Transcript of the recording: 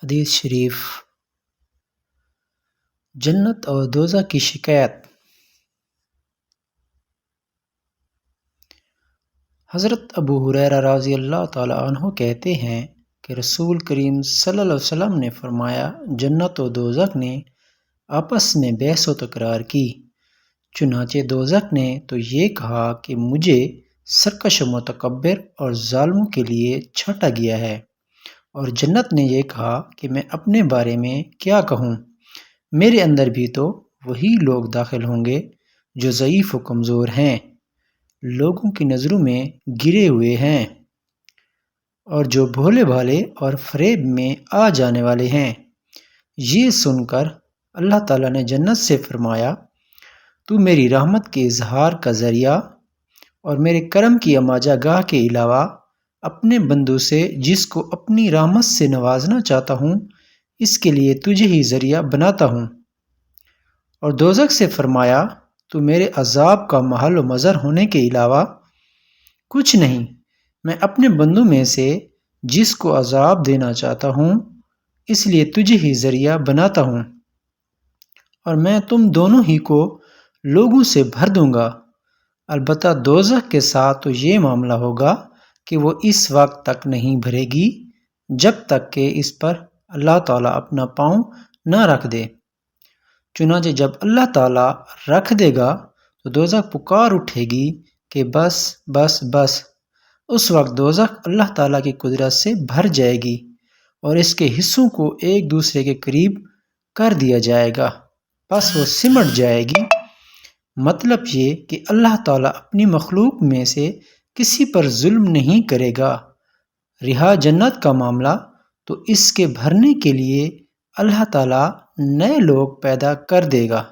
حدیث شریف جنت اور دوزخ کی شکایت۔ حضرت ابو ہریرہ رضی اللہ تعالیٰ عنہ کہتے ہیں کہ رسول کریم صلی اللہ علیہ وسلم نے فرمایا، جنت و دوزخ نے آپس میں بحث و تکرار کی۔ چنانچہ دوزخ نے تو یہ کہا کہ مجھے سرکش و متکبر اور ظالموں کے لیے چھانٹا گیا ہے، اور جنت نے یہ کہا کہ میں اپنے بارے میں کیا کہوں، میرے اندر بھی تو وہی لوگ داخل ہوں گے جو ضعیف و کمزور ہیں، لوگوں کی نظروں میں گرے ہوئے ہیں، اور جو بھولے بھالے اور فریب میں آ جانے والے ہیں۔ یہ سن کر اللہ تعالیٰ نے جنت سے فرمایا، تو میری رحمت کے اظہار کا ذریعہ اور میرے کرم کی اماجہ گاہ کے علاوہ اپنے بندوں سے جس کو اپنی رحمت سے نوازنا چاہتا ہوں اس کے لیے تجھے ہی ذریعہ بناتا ہوں۔ اور دوزخ سے فرمایا، تو میرے عذاب کا محل و مظہر ہونے کے علاوہ کچھ نہیں، میں اپنے بندوں میں سے جس کو عذاب دینا چاہتا ہوں اس لیے تجھے ہی ذریعہ بناتا ہوں، اور میں تم دونوں ہی کو لوگوں سے بھر دوں گا۔ البتہ دوزخ کے ساتھ تو یہ معاملہ ہوگا کہ وہ اس وقت تک نہیں بھرے گی جب تک کہ اس پر اللہ تعالیٰ اپنا پاؤں نہ رکھ دے۔ چنانچہ جب اللہ تعالیٰ رکھ دے گا تو دوزخ پکار اٹھے گی کہ بس بس بس۔ اس وقت دوزخ اللہ تعالیٰ کی قدرت سے بھر جائے گی اور اس کے حصوں کو ایک دوسرے کے قریب کر دیا جائے گا، بس وہ سمٹ جائے گی۔ مطلب یہ کہ اللہ تعالیٰ اپنی مخلوق میں سے کسی پر ظلم نہیں کرے گا۔ رہا جنت کا معاملہ، تو اس کے بھرنے کے لیے اللہ تعالیٰ نئے لوگ پیدا کر دے گا۔